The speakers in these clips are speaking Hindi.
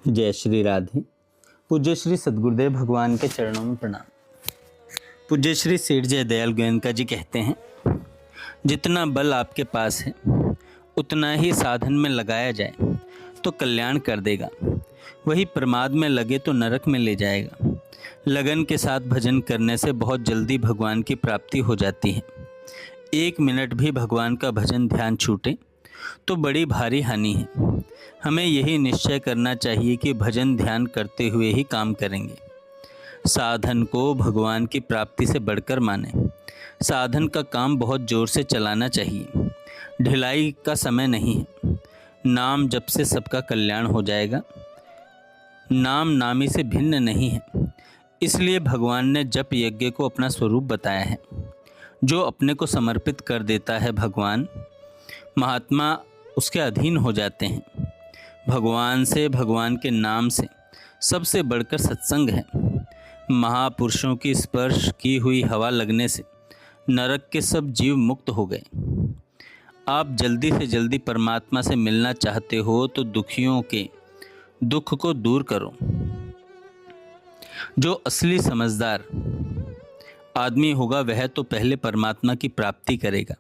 जय श्री राधे। पूज्य श्री सद्गुरुदेव भगवान के चरणों में प्रणाम। पूज्य श्री सेठ जय दयाल गोयनका जी कहते हैं, जितना बल आपके पास है उतना ही साधन में लगाया जाए तो कल्याण कर देगा, वही प्रमाद में लगे तो नरक में ले जाएगा। लगन के साथ भजन करने से बहुत जल्दी भगवान की प्राप्ति हो जाती है। 1 मिनट भी भगवान का भजन ध्यान छूटे तो बड़ी भारी हानि है। हमें यही निश्चय करना चाहिए कि भजन ध्यान करते हुए ही काम करेंगे। साधन को भगवान की प्राप्ति से बढ़कर माने। साधन का काम बहुत जोर से चलाना चाहिए, ढिलाई का समय नहीं है। नाम जप से सबका कल्याण हो जाएगा। नाम नामी से भिन्न नहीं है, इसलिए भगवान ने जप यज्ञ को अपना स्वरूप बताया है। जो अपने को समर्पित कर देता है भगवान, महात्मा उसके अधीन हो जाते हैं। भगवान से, भगवान के नाम से सबसे बढ़कर सत्संग है। महापुरुषों की स्पर्श की हुई हवा लगने से नरक के सब जीव मुक्त हो गए। आप जल्दी से जल्दी परमात्मा से मिलना चाहते हो तो दुखियों के दुख को दूर करो। जो असली समझदार आदमी होगा वह तो पहले परमात्मा की प्राप्ति करेगा,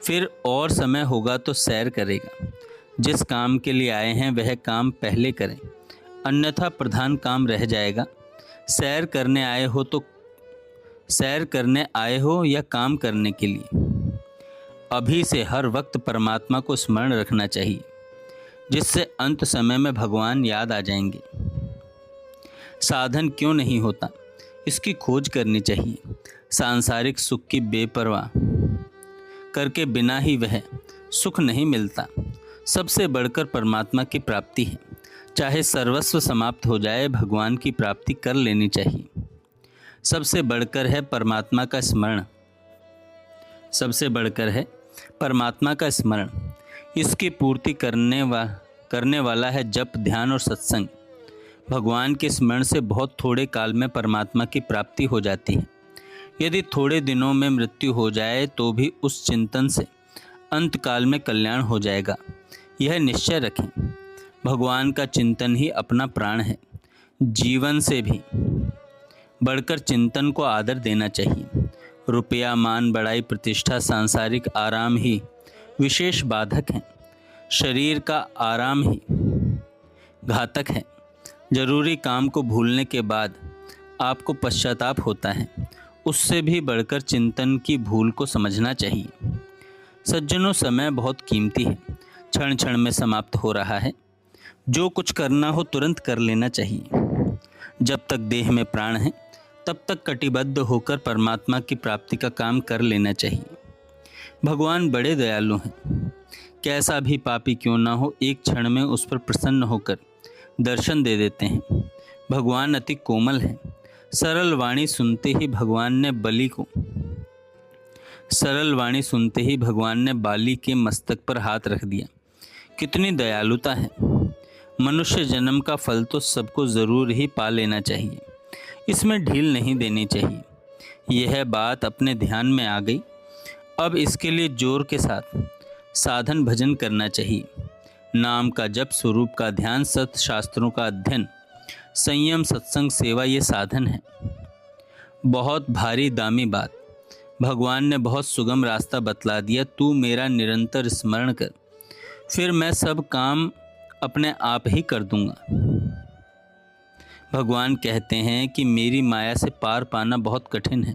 फिर और समय होगा तो सैर करेगा। जिस काम के लिए आए हैं वह काम पहले करें, अन्यथा प्रधान काम रह जाएगा। सैर करने आए हो या काम करने के लिए, अभी से हर वक्त परमात्मा को स्मरण रखना चाहिए, जिससे अंत समय में भगवान याद आ जाएंगे। साधन क्यों नहीं होता, इसकी खोज करनी चाहिए। सांसारिक सुख की बेपरवाह करके बिना ही वह सुख नहीं मिलता। सबसे बढ़कर परमात्मा की प्राप्ति है। चाहे सर्वस्व समाप्त हो जाए, भगवान की प्राप्ति कर लेनी चाहिए। सबसे बढ़कर है परमात्मा का स्मरण। सबसे बढ़कर है परमात्मा का स्मरण। इसकी पूर्ति करने वाला है जप, ध्यान और सत्संग। भगवान के स्मरण से बहुत थोड़े काल में परमात्मा की प्राप्ति हो जाती है। यदि थोड़े दिनों में मृत्यु हो जाए तो भी उस चिंतन से अंत काल में कल्याण हो जाएगा। यह निश्चय रखें, भगवान का चिंतन ही अपना प्राण है। जीवन से भी बढ़कर चिंतन को आदर देना चाहिए। रुपया, मान, बड़ाई, प्रतिष्ठा, सांसारिक आराम ही विशेष बाधक हैं। शरीर का आराम ही घातक है। जरूरी काम को भूलने के बाद आपको पश्चाताप होता है, उससे भी बढ़कर चिंतन की भूल को समझना चाहिए। सज्जनों, समय बहुत कीमती है, क्षण क्षण में समाप्त हो रहा है। जो कुछ करना हो तुरंत कर लेना चाहिए। जब तक देह में प्राण है तब तक कटिबद्ध होकर परमात्मा की प्राप्ति का काम कर लेना चाहिए। भगवान बड़े दयालु हैं। कैसा भी पापी क्यों ना हो, एक क्षण में उस पर प्रसन्न होकर दर्शन दे देते हैं। भगवान अति कोमल है। सरल वाणी सुनते ही भगवान ने बाली के मस्तक पर हाथ रख दिया। कितनी दयालुता है। मनुष्य जन्म का फल तो सबको ज़रूर ही पा लेना चाहिए, इसमें ढील नहीं देनी चाहिए। यह बात अपने ध्यान में आ गई। अब इसके लिए जोर के साथ साधन भजन करना चाहिए। नाम का जप, स्वरूप का ध्यान, सत शास्त्रों का अध्ययन, संयम, सत्संग, सेवा, ये साधन है। बहुत भारी दामी बात। भगवान ने बहुत सुगम रास्ता बतला दिया। तू मेरा निरंतर स्मरण कर, फिर मैं सब काम अपने आप ही कर दूंगा। भगवान कहते हैं कि मेरी माया से पार पाना बहुत कठिन है,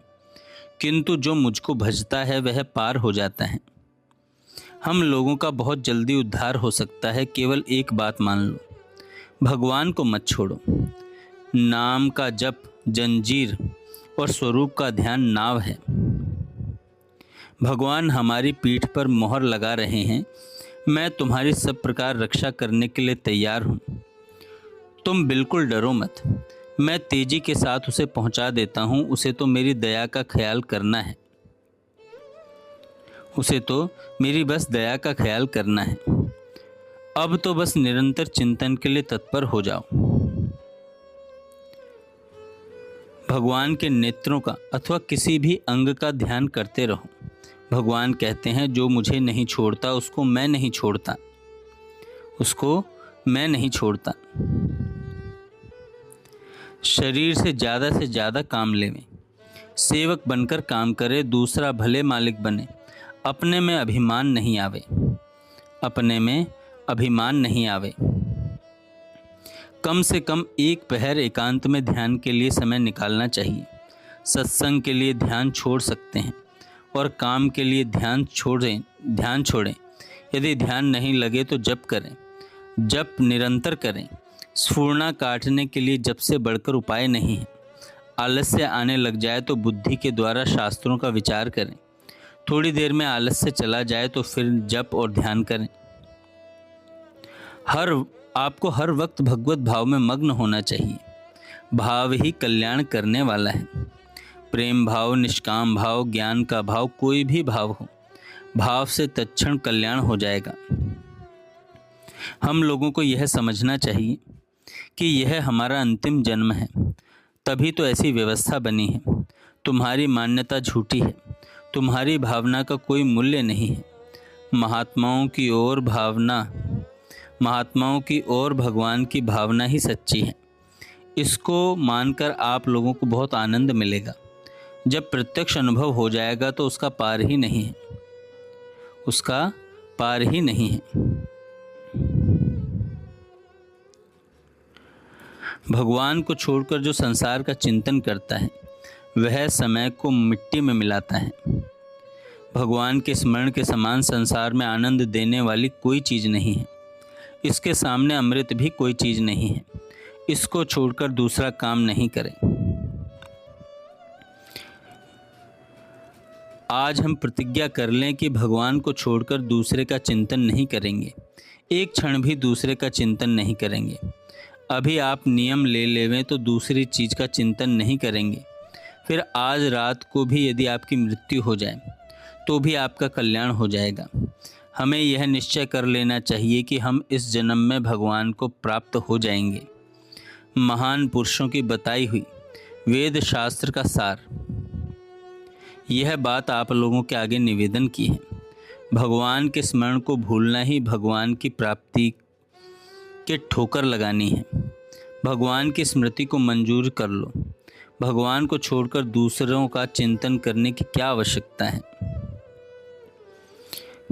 किंतु जो मुझको भजता है वह पार हो जाता है। हम लोगों का बहुत जल्दी उद्धार हो सकता है। केवल एक बात मान लो, भगवान को मत छोड़ो। नाम का जप जंजीर और स्वरूप का ध्यान नाव है। भगवान हमारी पीठ पर मोहर लगा रहे हैं। मैं तुम्हारी सब प्रकार रक्षा करने के लिए तैयार हूँ। तुम बिल्कुल डरो मत। मैं तेजी के साथ उसे पहुँचा देता हूँ। उसे तो मेरी दया का ख्याल करना है। उसे तो मेरी बस दया का ख्याल करना है। अब तो बस निरंतर चिंतन के लिए तत्पर हो जाओ। भगवान के नेत्रों का अथवा किसी भी अंग का ध्यान करते रहो। भगवान कहते हैं, जो मुझे नहीं छोड़ता उसको मैं नहीं छोड़ता। शरीर से ज़्यादा काम लेवे, सेवक बनकर काम करे, दूसरा भले मालिक बने, अपने में अभिमान नहीं आवे, अपने में अभिमान नहीं आवे। कम से कम एक पहर एकांत में ध्यान के लिए समय निकालना चाहिए। सत्संग के लिए ध्यान छोड़ सकते हैं और काम के लिए ध्यान छोड़ें। यदि ध्यान नहीं लगे तो जप करें, जप निरंतर करें। स्फूर्णा काटने के लिए जप से बढ़कर उपाय नहीं है। आलस्य आने लग जाए तो बुद्धि के द्वारा शास्त्रों का विचार करें। थोड़ी देर में आलस्य चला जाए तो फिर जप और ध्यान करें। आपको हर वक्त भगवत भाव में मग्न होना चाहिए। भाव ही कल्याण करने वाला है। प्रेम भाव, निष्काम भाव, ज्ञान का भाव, कोई भी भाव हो, भाव से तत्क्षण कल्याण हो जाएगा। हम लोगों को यह समझना चाहिए कि यह हमारा अंतिम जन्म है, तभी तो ऐसी व्यवस्था बनी है। तुम्हारी मान्यता झूठी है, तुम्हारी भावना का कोई मूल्य नहीं है। महात्माओं की ओर भगवान की भावना ही सच्ची है। इसको मानकर आप लोगों को बहुत आनंद मिलेगा। जब प्रत्यक्ष अनुभव हो जाएगा तो उसका पार ही नहीं है, उसका पार ही नहीं है। भगवान को छोड़कर जो संसार का चिंतन करता है वह समय को मिट्टी में मिलाता है। भगवान के स्मरण के समान संसार में आनंद देने वाली कोई चीज़ नहीं है। इसके सामने अमृत भी कोई चीज़ नहीं है। इसको छोड़कर दूसरा काम नहीं करें। आज हम प्रतिज्ञा कर लें कि भगवान को छोड़कर दूसरे का चिंतन नहीं करेंगे, एक क्षण भी दूसरे का चिंतन नहीं करेंगे। अभी आप नियम ले लेवें तो दूसरी चीज़ का चिंतन नहीं करेंगे। फिर आज रात को भी यदि आपकी मृत्यु हो जाए तो भी आपका कल्याण हो जाएगा। हमें यह निश्चय कर लेना चाहिए कि हम इस जन्म में भगवान को प्राप्त हो जाएंगे। महान पुरुषों की बताई हुई वेद शास्त्र का सार, यह बात आप लोगों के आगे निवेदन की है। भगवान के स्मरण को भूलना ही भगवान की प्राप्ति के ठोकर लगानी है। भगवान की स्मृति को मंजूर कर लो। भगवान को छोड़कर दूसरों का चिंतन करने की क्या आवश्यकता है?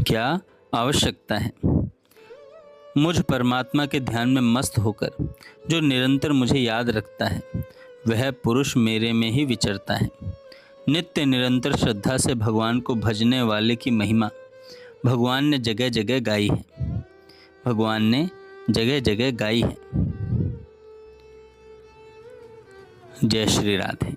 क्या आवश्यकता है? मुझ परमात्मा के ध्यान में मस्त होकर जो निरंतर मुझे याद रखता है वह पुरुष मेरे में ही विचरता है। नित्य निरंतर श्रद्धा से भगवान को भजने वाले की महिमा भगवान ने जगह जगह गाई है। भगवान ने जगह जगह गाई है। जय श्री राधे।